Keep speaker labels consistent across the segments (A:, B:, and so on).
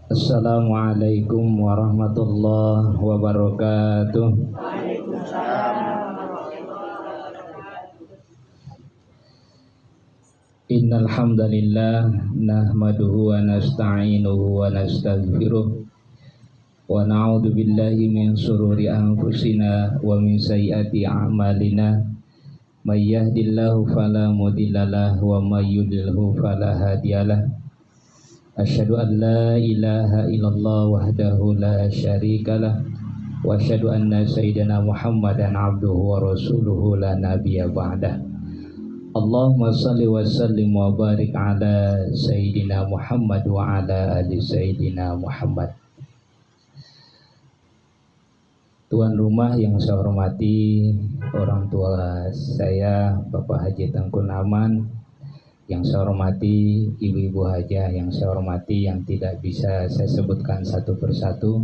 A: Assalamualaikum warahmatullahi wabarakatuh. Innal hamdalillah nahmaduhu wa nasta'inuhu wa nastaghfiruh wa na'udzu billahi min shururi anfusina wa min sayyiati a'malina. May yahdihillahu fala mudhillalah wa may yudlilhu fala hadiyalah. Asyhadu an la ilaha illallah wahdahu la syarikalah wa asyhadu anna sayyidina Muhammadan abduhu wa rasuluhu la nabiyya ba'dah. Allahumma salli wa sallim wa barik ala sayyidina Muhammad wa ala ali sayyidina Muhammad. Tuan rumah yang saya hormati, orang tua saya Bapak Haji Tengku Aman, yang saya hormati ibu-ibu hajah, yang saya hormati yang tidak bisa saya sebutkan satu persatu.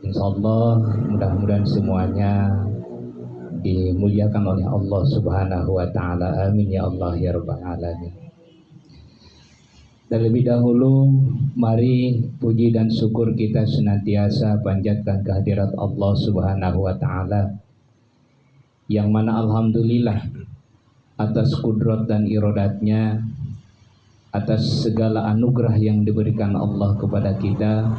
A: Insyaallah mudah-mudahan semuanya dimuliakan oleh Allah Subhanahu wa taala. Amin ya Allah ya rabbal alamin. Dan lebih dahulu mari puji dan syukur kita senantiasa panjatkan kehadirat Allah Subhanahu wa taala, yang mana alhamdulillah atas kudrat dan iradatnya, atas segala anugerah yang diberikan Allah kepada kita,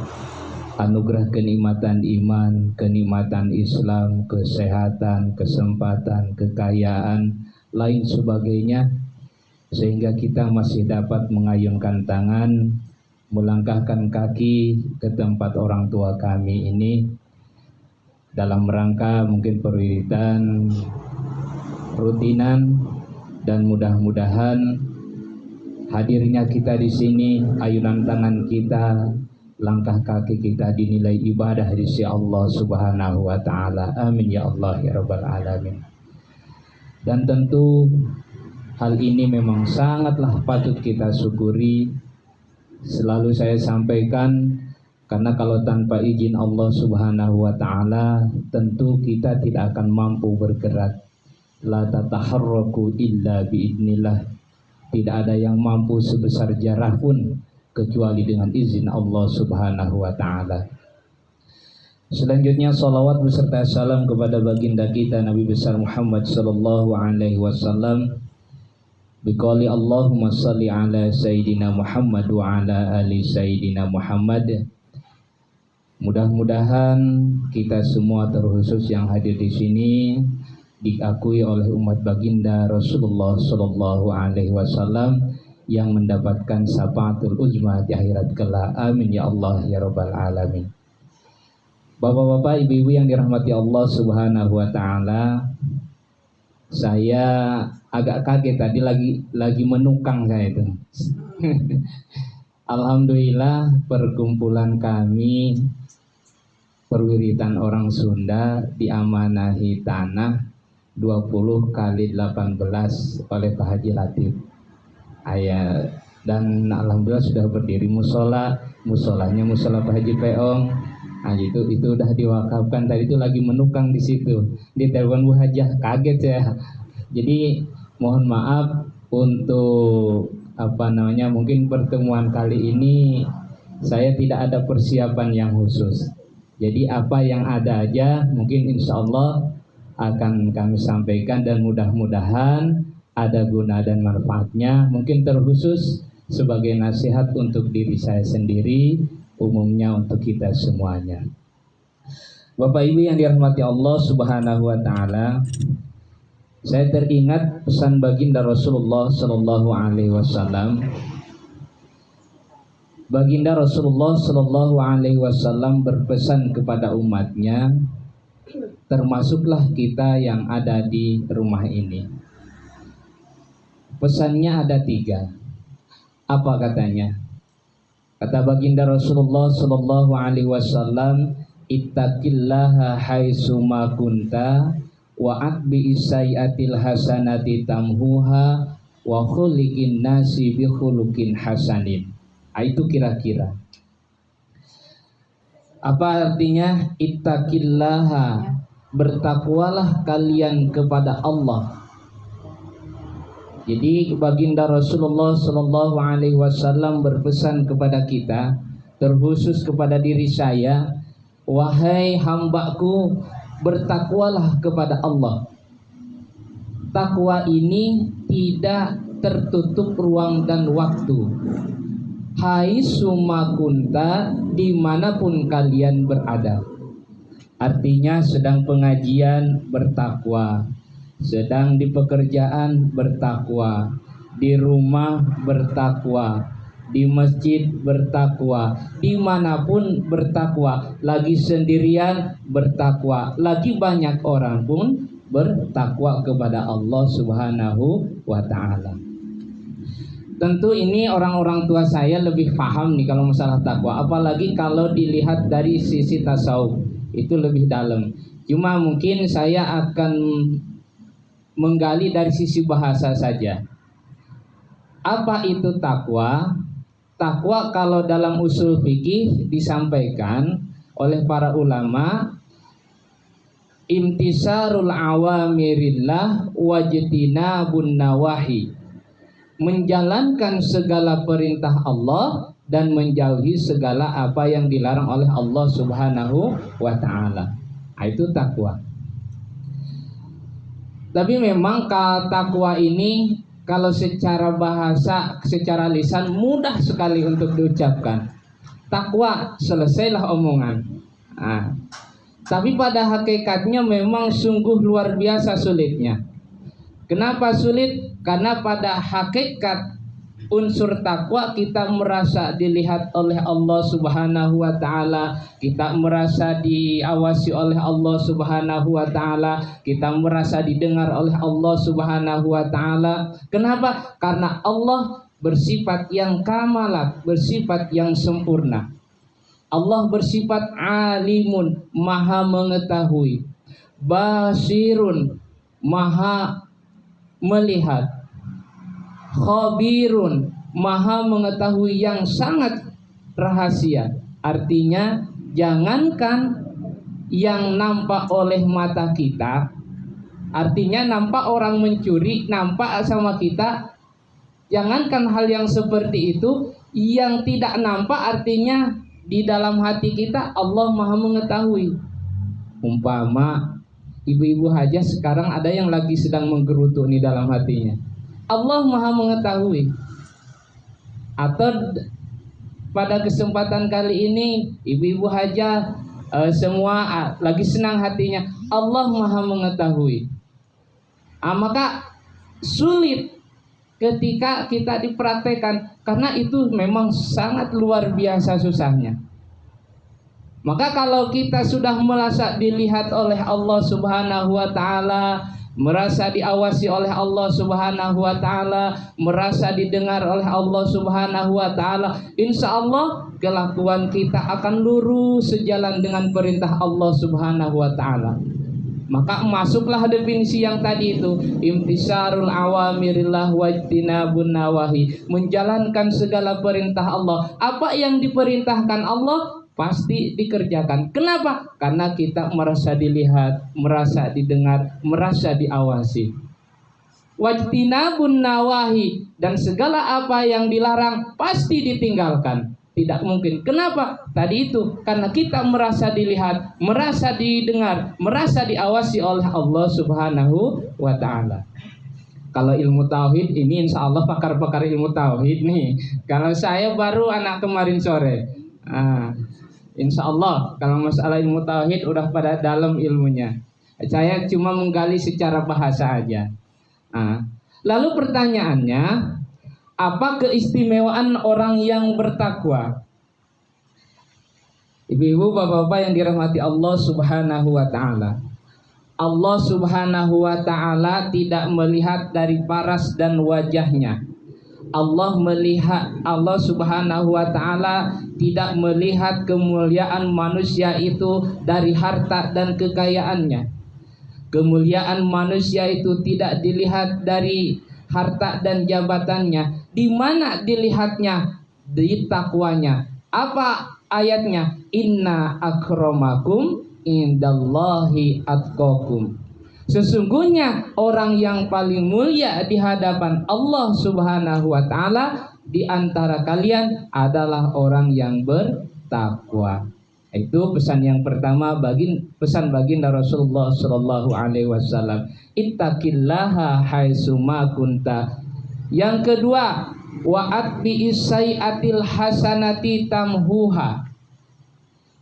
A: anugerah kenikmatan iman, kenikmatan Islam, kesehatan, kesempatan, kekayaan, lain sebagainya, sehingga kita masih dapat mengayunkan tangan, melangkahkan kaki ke tempat orang tua kami ini dalam rangka mungkin perwiritan rutinan. Dan mudah-mudahan hadirnya kita di sini, ayunan tangan kita, langkah kaki kita dinilai ibadah di sisi Allah Subhanahu wa taala. Amin ya Allah ya rabbal alamin. Dan tentu hal ini memang sangatlah patut kita syukuri. Selalu saya sampaikan, karena kalau tanpa izin Allah Subhanahu wa taala tentu kita tidak akan mampu bergerak. La tataharraku illa biidnillah. Tidak ada yang mampu sebesar jarah pun kecuali dengan izin Allah Subhanahu wa taala. Selanjutnya salawat beserta salam kepada baginda kita Nabi besar Muhammad sallallahu alaihi wasallam. Biqali Allahumma salli ala sayyidina Muhammad wa ala ali sayyidina Muhammad. Mudah-mudahan kita semua, terkhusus yang hadir di sini, diakui oleh umat baginda Rasulullah sallallahu alaihi wasallam yang mendapatkan syafaatul uzma di akhirat kelak. Amin ya Allah ya rabbal alamin. Bapak-bapak, ibu-ibu yang dirahmati Allah Subhanahu wa taala, saya agak kaget tadi lagi menukang saya itu. Alhamdulillah perkumpulan kami perwiritan orang Sunda diamanahi tanah 20 kali 18 oleh Pak Haji Latif Ayah, dan alhamdulillah sudah berdiri musolanya musola Pak Haji Peong. Nah, itu udah diwakafkan. Tadi itu lagi menukang di situ, di telepon Bu Hajah, kaget ya. Jadi mohon maaf untuk mungkin pertemuan kali ini saya tidak ada persiapan yang khusus. Jadi apa yang ada aja mungkin insya Allah akan kami sampaikan, dan mudah-mudahan ada guna dan manfaatnya, mungkin terkhusus sebagai nasihat untuk diri saya sendiri, umumnya untuk kita semuanya. Bapak Ibu yang dirahmati Allah Subhanahu wa taala, saya teringat pesan baginda Rasulullah sallallahu alaihi wasallam. Baginda Rasulullah sallallahu alaihi wasallam berpesan kepada umatnya, termasuklah kita yang ada di rumah ini. Pesannya ada 3. Apa katanya? Kata baginda Rasulullah sallallahu alaihi wasallam, ittaqillaha haitsuma kunta wa atbi sayyatil hasanati tamhuha wa khuliqin nasi bi khuluqin hasanin. Itu kira-kira. Apa artinya ittaqillaha? Bertakwalah kalian kepada Allah. Jadi baginda Rasulullah sallallahu alaihi wasallam berpesan kepada kita terkhusus kepada diri saya, wahai hambaku, bertakwalah kepada Allah. Takwa ini tidak tertutup ruang dan waktu. Hai sumakunta, dimanapun kalian berada. Artinya sedang pengajian bertakwa, sedang di pekerjaan bertakwa, di rumah bertakwa, di masjid bertakwa, dimanapun bertakwa, lagi sendirian bertakwa, lagi banyak orang pun bertakwa kepada Allah Subhanahu wa ta'ala. Tentu ini orang-orang tua saya lebih paham nih kalau masalah takwa, apalagi kalau dilihat dari sisi tasawuf, itu lebih dalam. Cuma mungkin saya akan menggali dari sisi bahasa saja. Apa itu takwa? Takwa kalau dalam usul fikih disampaikan oleh para ulama, imtisarul awamirillah wajtinabun nawahi, menjalankan segala perintah Allah dan menjauhi segala apa yang dilarang oleh Allah Subhanahu wa ta'ala. Itu takwa. Tapi memang takwa ini kalau secara bahasa, secara lisan mudah sekali untuk diucapkan. Takwa, selesailah omongan. Tapi pada hakikatnya memang sungguh luar biasa sulitnya. Kenapa sulit? Karena pada hakikat unsur takwa kita merasa dilihat oleh Allah Subhanahu wa ta'ala, kita merasa diawasi oleh Allah Subhanahu wa ta'ala, kita merasa didengar oleh Allah Subhanahu wa ta'ala. Kenapa? Karena Allah bersifat yang kamalat, bersifat yang sempurna. Allah bersifat alimun, maha mengetahui, basirun, maha melihat, khabirun, maha mengetahui yang sangat rahasia. Artinya jangankan yang nampak oleh mata kita, artinya nampak orang mencuri, nampak sama kita, jangankan hal yang seperti itu, yang tidak nampak artinya di dalam hati kita Allah maha mengetahui. Umpama ibu-ibu haja sekarang ada yang lagi sedang menggerutu di dalam hatinya, Allah maha mengetahui. Atau pada kesempatan kali ini ibu-ibu haja semua lagi senang hatinya, Allah maha mengetahui. Maka sulit ketika kita dipraktekkan, karena itu memang sangat luar biasa susahnya. Maka kalau kita sudah merasa dilihat oleh Allah Subhanahu wa ta'ala, merasa diawasi oleh Allah Subhanahu wa ta'ala, merasa didengar oleh Allah Subhanahu wa ta'ala, insya Allah kelakuan kita akan lurus sejalan dengan perintah Allah Subhanahu wa ta'ala. Maka masuklah definisi yang tadi itu, imtisarul awamirillah wajtinabun nawahi, menjalankan segala perintah Allah. Apa yang diperintahkan Allah pasti dikerjakan. Kenapa? Karena kita merasa dilihat, merasa didengar, merasa diawasi. Wajtinabun nawahi, dan segala apa yang dilarang pasti ditinggalkan. Tidak mungkin. Kenapa? Tadi itu karena kita merasa dilihat, merasa didengar, merasa diawasi oleh Allah Subhanahu wa ta'ala. Kalau ilmu tauhid ini insya Allah pakar-pakar ilmu tauhid nih. Kalau saya baru anak kemarin sore. Insya Allah kalau masalah ilmu tauhid udah pada dalam ilmunya. Saya cuma menggali secara bahasa aja. Lalu pertanyaannya, apa keistimewaan orang yang bertakwa? Ibu-ibu, bapak-bapak yang dirahmati Allah Subhanahu wa ta'ala, Allah Subhanahu wa ta'ala tidak melihat dari paras dan wajahnya. Allah Subhanahu wa ta'ala tidak melihat kemuliaan manusia itu dari harta dan kekayaannya. Kemuliaan manusia itu tidak dilihat dari harta dan jabatannya. Di mana dilihatnya? Di takwanya. Apa ayatnya? Inna akramakum indallahi atqakum. Sesungguhnya orang yang paling mulia di hadapan Allah Subhanahu wa ta'ala di antara kalian adalah orang yang takwa. Itu pesan yang pertama, pesan baginda Rasulullah Sallallahu Alaihi Wasallam. Ittaqillaha haitsuma kunta. Yang kedua, wa'atbi isai'atil hasanati tamhuha.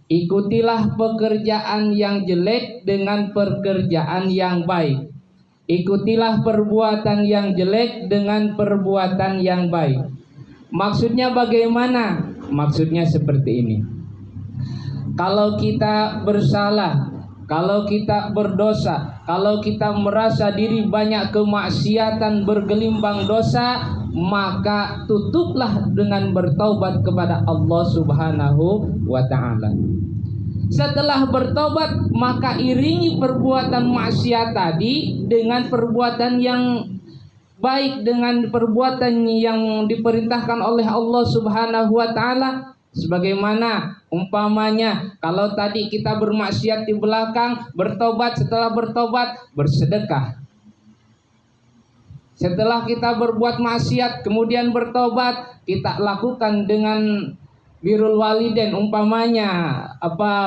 A: Ikutilah pekerjaan yang jelek dengan pekerjaan yang baik. Ikutilah perbuatan yang jelek dengan perbuatan yang baik. Maksudnya bagaimana? Maksudnya seperti ini. Kalau kita bersalah, kalau kita berdosa, kalau kita merasa diri banyak kemaksiatan, bergelimbang dosa, maka tutuplah dengan bertaubat kepada Allah Subhanahu wa ta'ala. Setelah bertobat, maka iringi perbuatan maksiat tadi dengan perbuatan yang baik, dengan perbuatan yang diperintahkan oleh Allah Subhanahu wa ta'ala. Sebagaimana umpamanya, kalau tadi kita bermaksiat di belakang, bertobat, setelah bertobat bersedekah. Setelah kita berbuat maksiat kemudian bertobat, kita lakukan dengan birrul walidain, umpamanya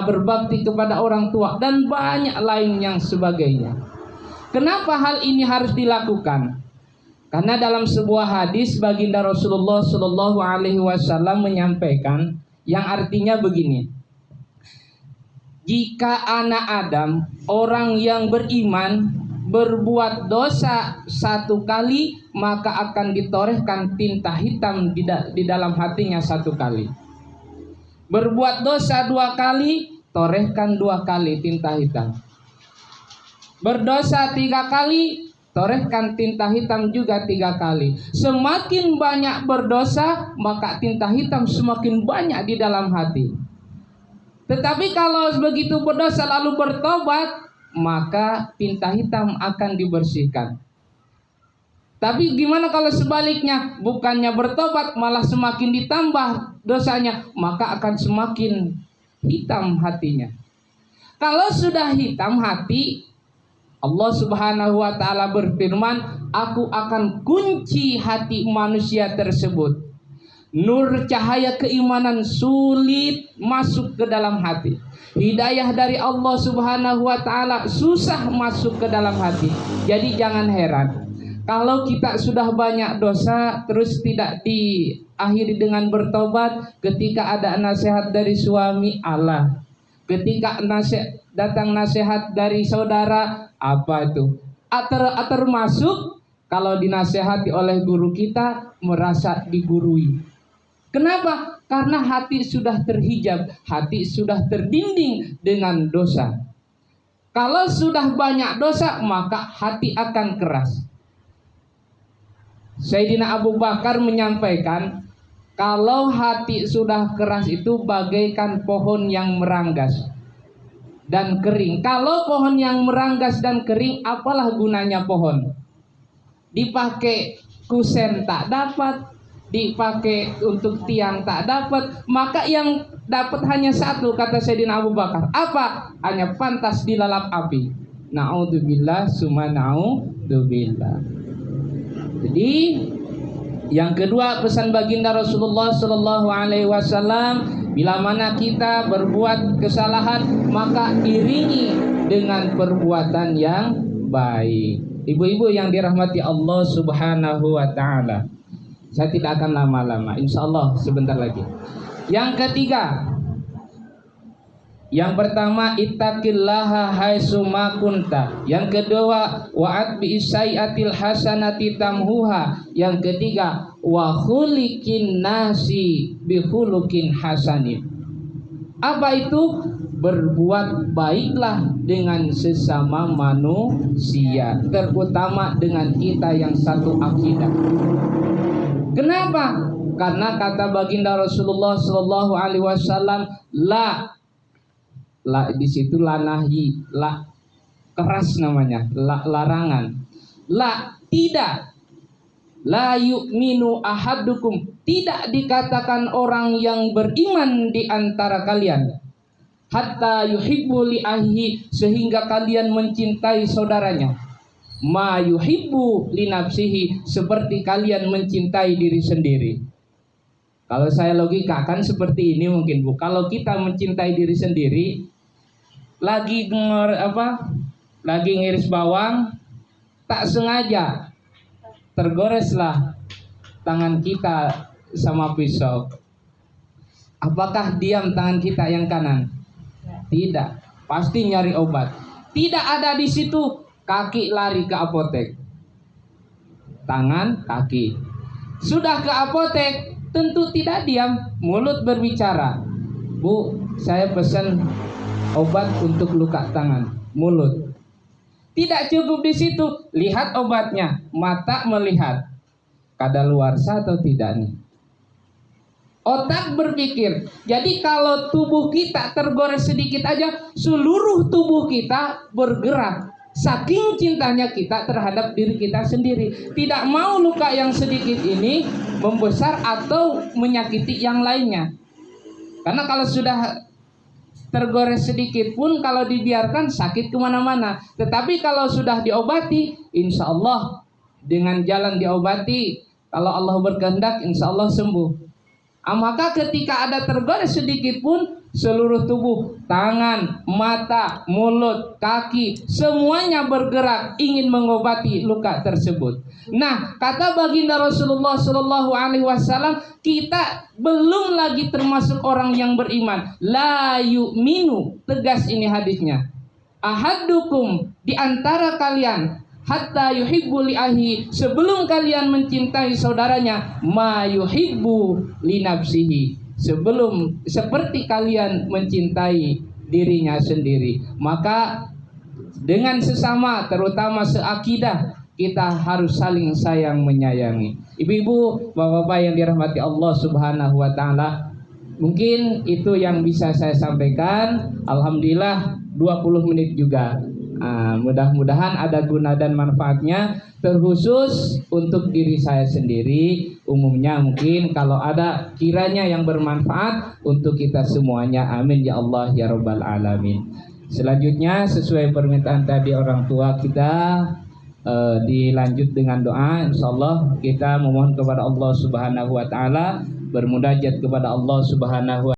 A: berbakti kepada orang tua dan banyak lain yang sebagainya. Kenapa hal ini harus dilakukan? Karena dalam sebuah hadis baginda Rasulullah Shallallahu Alaihi Wasallam menyampaikan yang artinya begini: jika anak Adam, orang yang beriman, berbuat dosa satu kali, maka akan ditorehkan tinta hitam di dalam hatinya satu kali. Berbuat dosa dua kali, torehkan dua kali tinta hitam. Berdosa tiga kali, torehkan tinta hitam juga tiga kali. Semakin banyak berdosa, maka tinta hitam semakin banyak di dalam hati. Tetapi kalau begitu berdosa lalu bertobat, maka tinta hitam akan dibersihkan. Tapi gimana kalau sebaliknya? Bukannya bertobat, malah semakin ditambah dosanya, maka akan semakin hitam hatinya. Kalau sudah hitam hati, Allah Subhanahu wa ta'ala berfirman, aku akan kunci hati manusia tersebut. Nur cahaya keimanan sulit masuk ke dalam hati. Hidayah dari Allah Subhanahu wa ta'ala susah masuk ke dalam hati. Jadi jangan heran kalau kita sudah banyak dosa terus tidak diakhiri dengan bertobat. Ketika ada nasihat dari suami, Allah. Ketika datang nasihat dari saudara, apa itu? Termasuk kalau dinasehati oleh guru kita, merasa digurui. Kenapa? Karena hati sudah terhijab, hati sudah terdinding dengan dosa. Kalau sudah banyak dosa, maka hati akan keras. Sayyidina Abu Bakar menyampaikan, kalau hati sudah keras itu bagaikan pohon yang meranggas dan kering. Kalau pohon yang meranggas dan kering, apalah gunanya pohon? Dipakai kusen tak dapat, dipakai untuk tiang tak dapat, maka yang dapat hanya satu, kata Sayyidina Abu Bakar. Apa? Hanya pantas dilalap api. Na'udzubillah summa na'udzubillah. Jadi yang kedua, pesan baginda Rasulullah Sallallahu Alaihi Wasallam, bila mana kita berbuat kesalahan, maka iringi dengan perbuatan yang baik. Ibu-ibu yang dirahmati Allah Subhanahu wa ta'ala, saya tidak akan lama-lama, insya Allah sebentar lagi. Yang ketiga, yang pertama, ittaqillaha haitsuma kunta. Yang kedua, wa'at bi isai'atil hasanati tamhuha. Yang ketiga, wa khuliqin nasi bi khuluqin hasanin. Apa itu? Berbuat baiklah dengan sesama manusia, terutama dengan kita yang satu akidah. Kenapa? Karena kata baginda Rasulullah Sallallahu Alaihi Wasallam, la di situ la nahyi, la keras namanya, la larangan. La tidak, la yu'minu ahadukum, tidak dikatakan orang yang beriman di antara kalian, hatta yuhibbu li ahhi, sehingga kalian mencintai saudaranya, ma yuhibbu li nafsihi, seperti kalian mencintai diri sendiri. Kalau saya logikakan seperti ini mungkin Bu, kalau kita mencintai diri sendiri, lagi lagi ngiris bawang, tak sengaja tergoreslah tangan kita sama pisau. Apakah diam tangan kita yang kanan? Tidak, pasti nyari obat. Tidak ada di situ, kaki lari ke apotek. Tangan, kaki. Sudah ke apotek, tentu tidak diam, mulut berbicara. Bu, saya pesan obat untuk luka tangan. Mulut. Tidak cukup di situ, lihat obatnya, mata melihat kadaluarsa atau tidak nih. Otak berpikir. Jadi kalau tubuh kita tergores sedikit aja, seluruh tubuh kita bergerak. Saking cintanya kita terhadap diri kita sendiri, tidak mau luka yang sedikit ini membesar atau menyakiti yang lainnya. Karena kalau sudah tergores sedikit pun kalau dibiarkan sakit kemana-mana. Tetapi kalau sudah diobati, insya Allah dengan jalan diobati, kalau Allah berkehendak insya Allah sembuh. Maka ketika ada tergores sedikit pun, seluruh tubuh, tangan, mata, mulut, kaki, semuanya bergerak ingin mengobati luka tersebut. Nah, kata baginda Rasulullah SAW, kita belum lagi termasuk orang yang beriman. La yu'minu, tegas ini hadisnya. Ahadukum, di antara kalian, hatta yuhibbu li ahi, sebelum kalian mencintai saudaranya, ma yuhibbu li nafsihi, sebelum seperti kalian mencintai dirinya sendiri. Maka dengan sesama, terutama seakidah, kita harus saling sayang menyayangi. Ibu-ibu, bapak-bapak yang dirahmati Allah Subhanahu wa taala, mungkin itu yang bisa saya sampaikan. Alhamdulillah 20 menit juga. Mudah-mudahan ada guna dan manfaatnya, terkhusus untuk diri saya sendiri. Umumnya mungkin kalau ada kiranya yang bermanfaat untuk kita semuanya. Amin ya Allah ya Rabbal Alamin. Selanjutnya sesuai permintaan tadi orang tua kita, dilanjut dengan doa. Insyaallah kita memohon kepada Allah Subhanahu wa taala, bermunajat kepada Allah Subhanahu wa